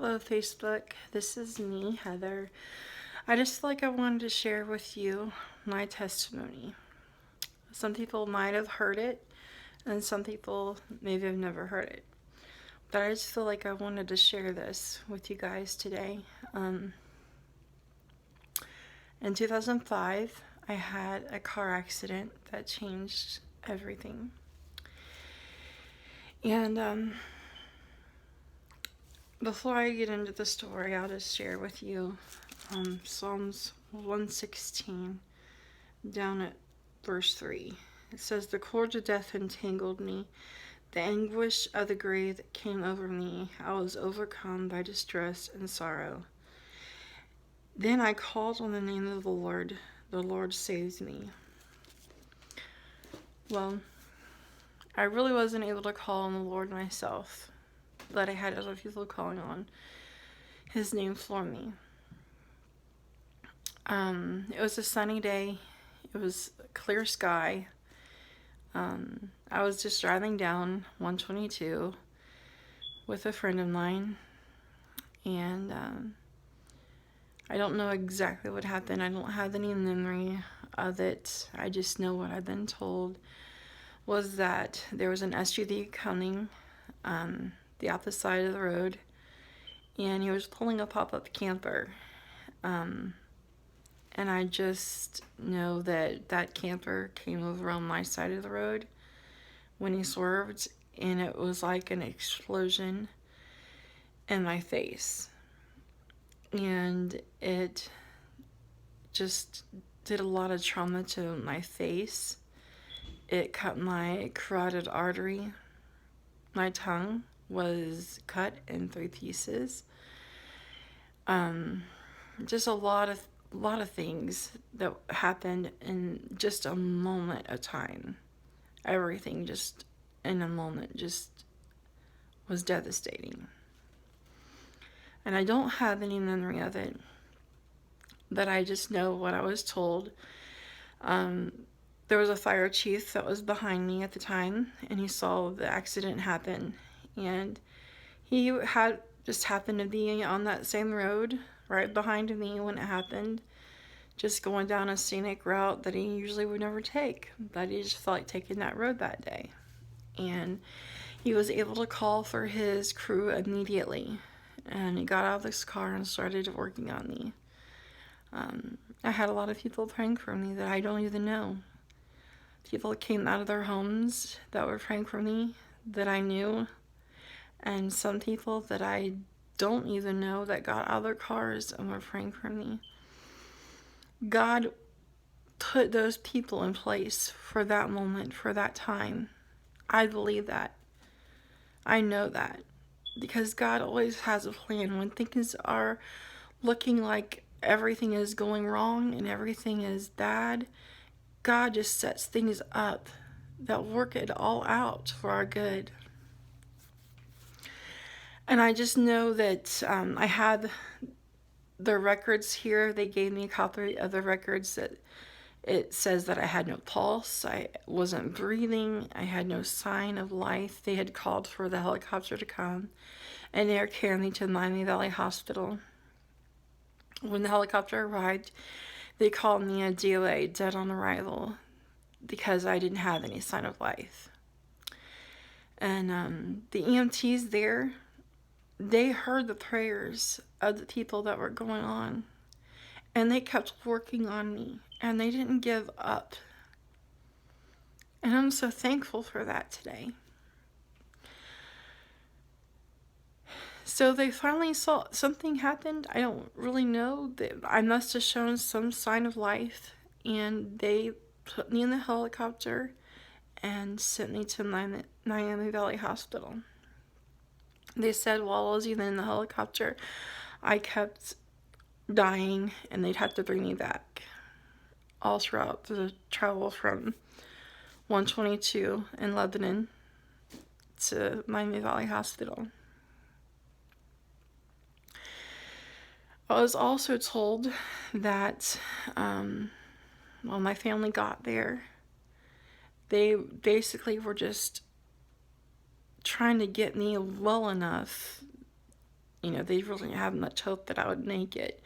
Hello, Facebook. This is me, Heather. I just feel like I wanted to share with you my testimony. Some people might have heard it, and some people maybe have never heard it. But I just feel like I wanted to share this with you guys today. In 2005, I had a car accident that changed everything. And before I get into the story, I'll just share with you Psalms 116 down at verse 3. It says, "The cords of death entangled me. The anguish of the grave came over me. I was overcome by distress and sorrow. Then I called on the name of the Lord. The Lord saved me." Well, I really wasn't able to call on the Lord myself, but I had other people calling on His name for me. It was a sunny day. It was clear sky. I was just driving down 122 with a friend of mine, and I don't know exactly what happened. I don't have any memory of it. I just know what I've been told was that there was an SUV coming the opposite side of the road, and he was pulling a pop-up camper. And I just know that that camper came over on my side of the road when he swerved, and it was like an explosion in my face. And it just did a lot of trauma to my face. It cut my carotid artery. My tongue was cut in 3 pieces. Just a lot of things that happened in just a moment of time. Everything just in a moment just was devastating. And I don't have any memory of it, but I just know what I was told. There was a fire chief that was behind me at the time, and he saw the accident happen, and he had just happened to be on that same road right behind me when it happened, just going down a scenic route that he usually would never take, but he just felt like taking that road that day. And he was able to call for his crew immediately, and he got out of this car and started working on me. I had a lot of people praying for me that I don't even know. People came out of their homes that were praying for me that I knew, and some people that I don't even know that got out of their cars and were praying for me. God put those people in place for that moment, for that time. I believe that. I know that. Because God always has a plan. When things are looking like everything is going wrong and everything is bad, God just sets things up that work it all out for our good. And I just know that I had the records here. They gave me a copy of the records that it says that I had no pulse, I wasn't breathing, I had no sign of life. They had called for the helicopter to come and air carry me to Miami Valley Hospital. When the helicopter arrived, they called me a DOA, dead on arrival, because I didn't have any sign of life. And the EMTs there, they heard the prayers of the people that were going on, and they kept working on me, and they didn't give up. And I'm so thankful for that today. So they finally saw something happened. I don't really know. I must have shown some sign of life, and they put me in the helicopter and sent me to Miami Valley Hospital. They said while I was even in the helicopter, I kept dying, and they'd have to bring me back all throughout the travel from 122 in Lebanon to Miami Valley Hospital. I was also told that when my family got there, they basically were just trying to get me well enough they really didn't have much hope that I would make it.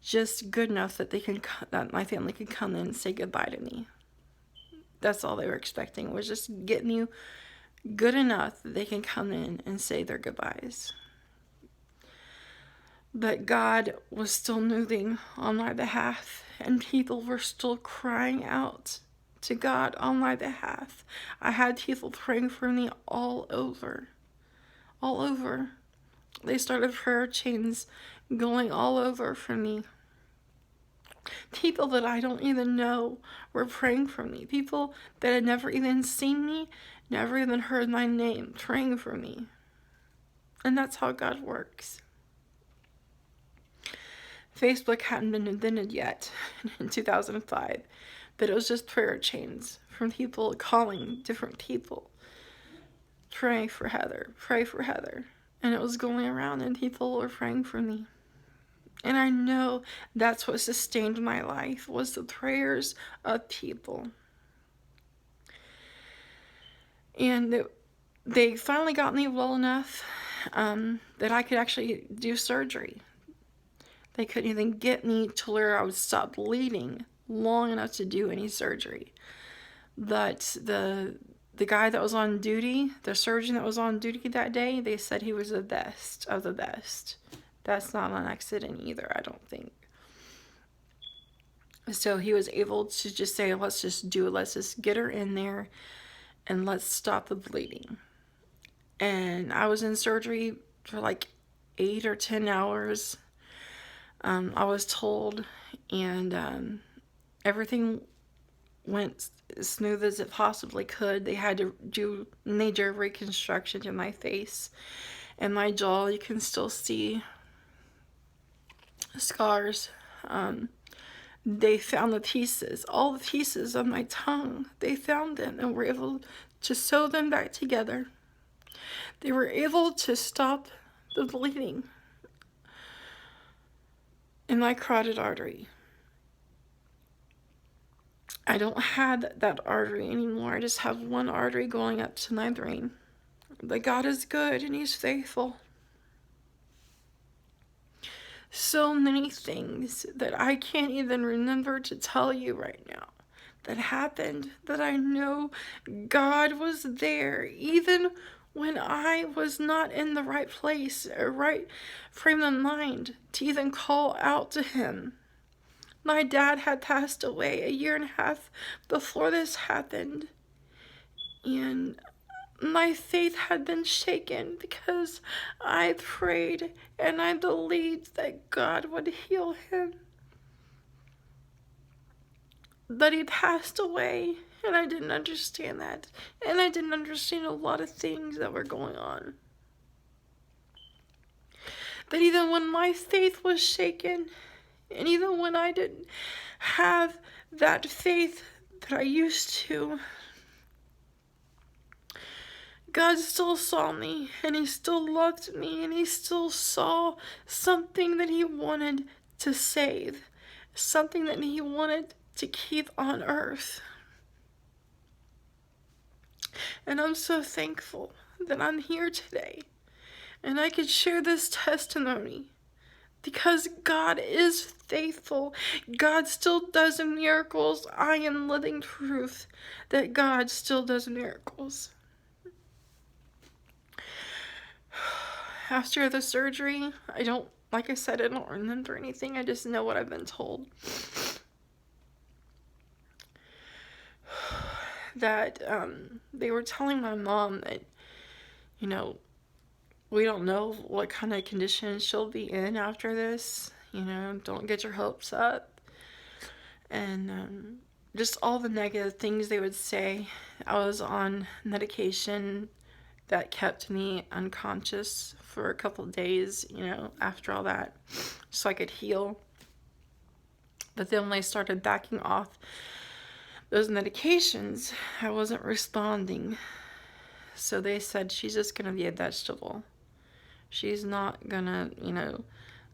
Just good enough that that my family could come in and say goodbye to me. That's all they were expecting, was just getting you good enough that they can come in and say their goodbyes. But God was still moving on my behalf, and people were still crying out to God on my behalf. I had people praying for me all over. All over. They started prayer chains going all over for me. People that I don't even know were praying for me. People that had never even seen me, never even heard my name, praying for me. And that's how God works. Facebook hadn't been invented yet in 2005, but it was just prayer chains from people calling different people. Pray for Heather, pray for Heather. And it was going around and people were praying for me. And I know that's what sustained my life, was the prayers of people. And they finally got me well enough that I could actually do surgery. They couldn't even get me to where I would stop bleeding long enough to do any surgery. But the guy that was on duty, the surgeon that was on duty that day, they said he was the best of the best. That's not an accident either, I don't think. So he was able to just say, let's just do it. Let's just get her in there and let's stop the bleeding. And I was in surgery for like 8 or 10 hours. I was told, and everything went as smooth as it possibly could. They had to do major reconstruction to my face and my jaw. You can still see scars. They found the pieces, all the pieces of my tongue. They found them and were able to sew them back together. They were able to stop the bleeding in my carotid artery. I don't have that artery anymore. I just have one artery going up to my brain. But God is good and He's faithful. So many things that I can't even remember to tell you right now that happened, that I know God was there even when I was not in the right place or right frame of mind to even call out to Him. My dad had passed away 1.5 years before this happened, and my faith had been shaken because I prayed and I believed that God would heal him. But he passed away, and I didn't understand that. And I didn't understand a lot of things that were going on. But even when my faith was shaken, and even when I didn't have that faith that I used to, God still saw me, and He still loved me, and He still saw something that He wanted to save, something that He wanted to keep on earth. And I'm so thankful that I'm here today, and I could share this testimony, because God is faithful. God still does miracles. I am living proof that God still does miracles. After the surgery, like I said, I don't remember anything. I just know what I've been told. That they were telling my mom that, we don't know what kind of condition she'll be in after this. Don't get your hopes up. And just all the negative things they would say. I was on medication that kept me unconscious for a couple of days, after all that, so I could heal. But then when I started backing off those medications, I wasn't responding. So they said, she's just going to be a vegetable. She's not going to,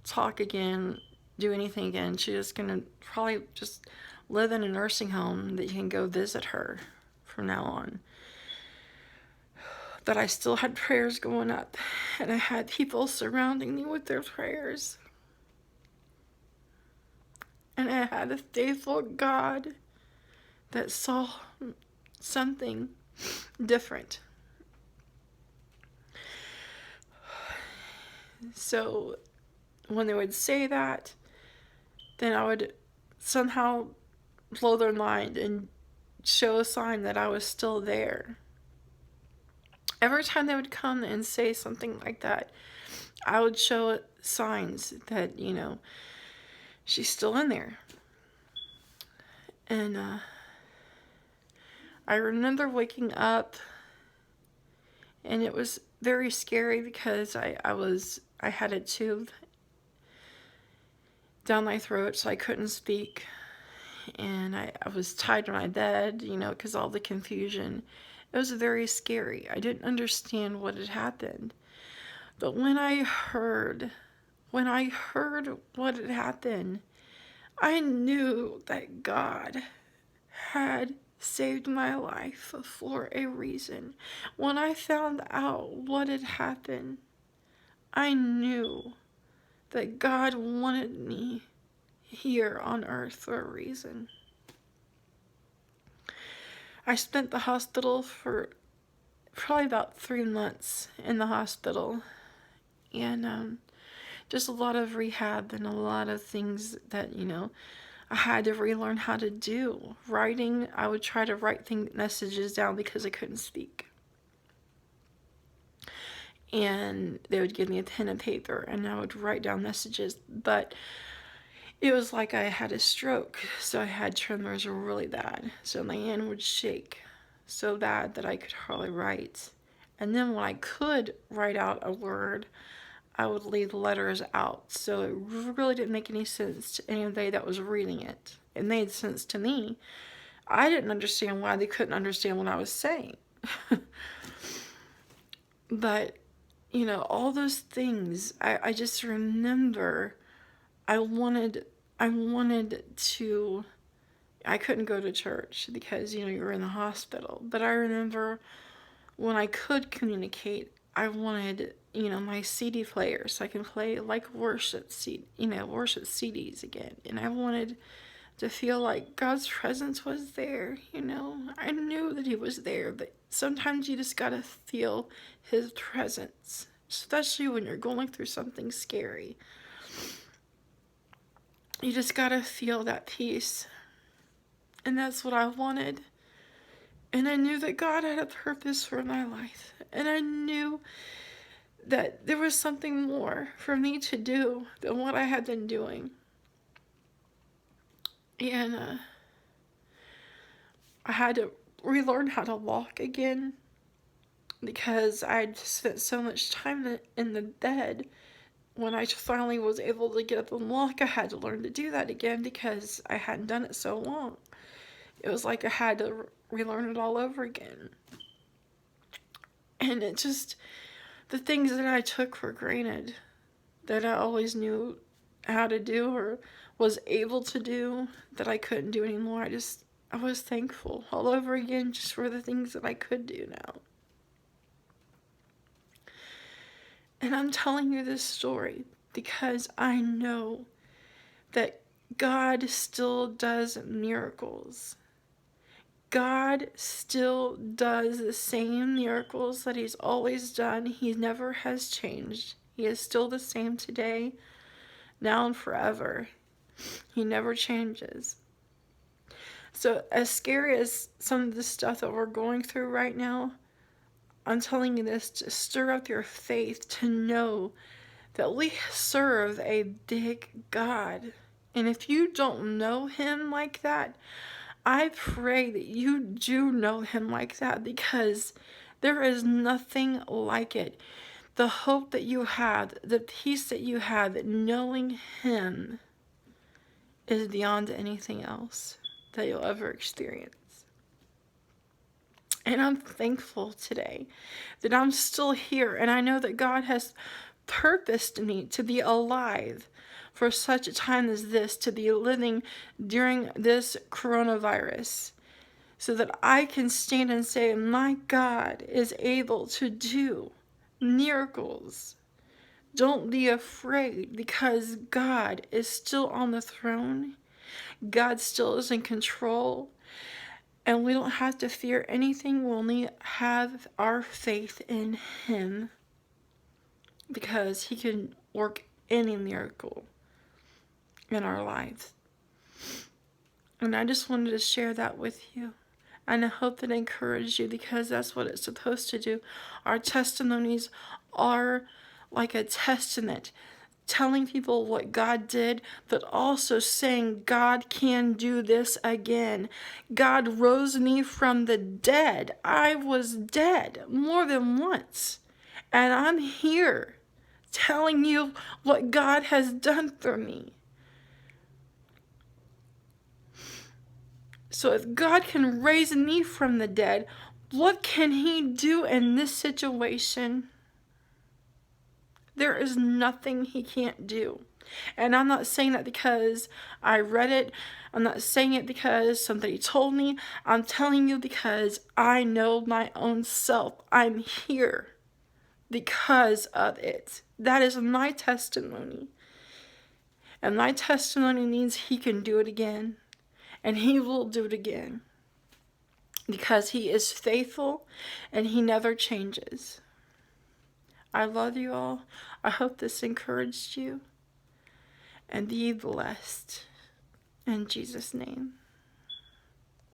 talk again, do anything again. She's just going to probably just live in a nursing home that you can go visit her from now on. that I still had prayers going up, and I had people surrounding me with their prayers. And I had a faithful God that saw something different. So when they would say that, then I would somehow blow their mind and show a sign that I was still there. Every time they would come and say something like that, I would show signs that, she's still in there. And I remember waking up, and it was very scary because I had a tube down my throat, so I couldn't speak. And I was tied to my bed, because all the confusion. It was very scary. I didn't understand what had happened. But when I heard what had happened, I knew that God had saved my life for a reason. When I found out what had happened, I knew that God wanted me here on earth for a reason. I spent the hospital for probably about 3 months in the hospital, and just a lot of rehab and a lot of things that I had to relearn how to do. Writing, I would try to write messages down because I couldn't speak, and they would give me a pen and paper and I would write down messages, but it was like I had a stroke, so I had tremors really bad. So my hand would shake so bad that I could hardly write. And then when I could write out a word, I would leave letters out. So it really didn't make any sense to anybody that was reading it. It made sense to me. I didn't understand why they couldn't understand what I was saying. But, all those things, I just remember I couldn't go to church because, you were in the hospital. But I remember when I could communicate, I wanted, my CD player so I can play like worship CDs again. And I wanted to feel like God's presence was there, I knew that He was there, but sometimes you just gotta feel His presence, especially when you're going through something scary. You just gotta feel that peace. And that's what I wanted. And I knew that God had a purpose for my life. And I knew that there was something more for me to do than what I had been doing. And I had to relearn how to walk again because I'd spent so much time in the bed. When I finally was able to get up and walk, I had to learn to do that again because I hadn't done it so long. It was like I had to relearn it all over again. And it just, the things that I took for granted, that I always knew how to do or was able to do, that I couldn't do anymore, I was thankful all over again just for the things that I could do now. And I'm telling you this story because I know that God still does miracles. God still does the same miracles that He's always done. He never has changed. He is still the same today, now, and forever. He never changes. So as scary as some of the stuff that we're going through right now, I'm telling you this to stir up your faith, to know that we serve a big God. And if you don't know Him like that, I pray that you do know Him like that, because there is nothing like it. The hope that you have, the peace that you have, knowing Him is beyond anything else that you'll ever experience. And I'm thankful today that I'm still here, and I know that God has purposed me to be alive for such a time as this, to be living during this coronavirus. so that I can stand and say, my God is able to do miracles. Don't be afraid, because God is still on the throne. God still is in control. And we don't have to fear anything. We only have our faith in Him, because He can work any miracle in our lives. And I just wanted to share that with you. And I hope that encouraged you, because that's what it's supposed to do. Our testimonies are like a testament, telling people what God did, but also saying God can do this again. God rose me from the dead. I was dead more than once. And I'm here telling you what God has done for me. So if God can raise me from the dead, what can He do in this situation? There is nothing He can't do. And I'm not saying that because I read it. I'm not saying it because somebody told me. I'm telling you because I know my own self. I'm here because of it. That is my testimony. And my testimony means He can do it again. And He will do it again. Because He is faithful and He never changes. I love you all. I hope this encouraged you. And be blessed. In Jesus' name.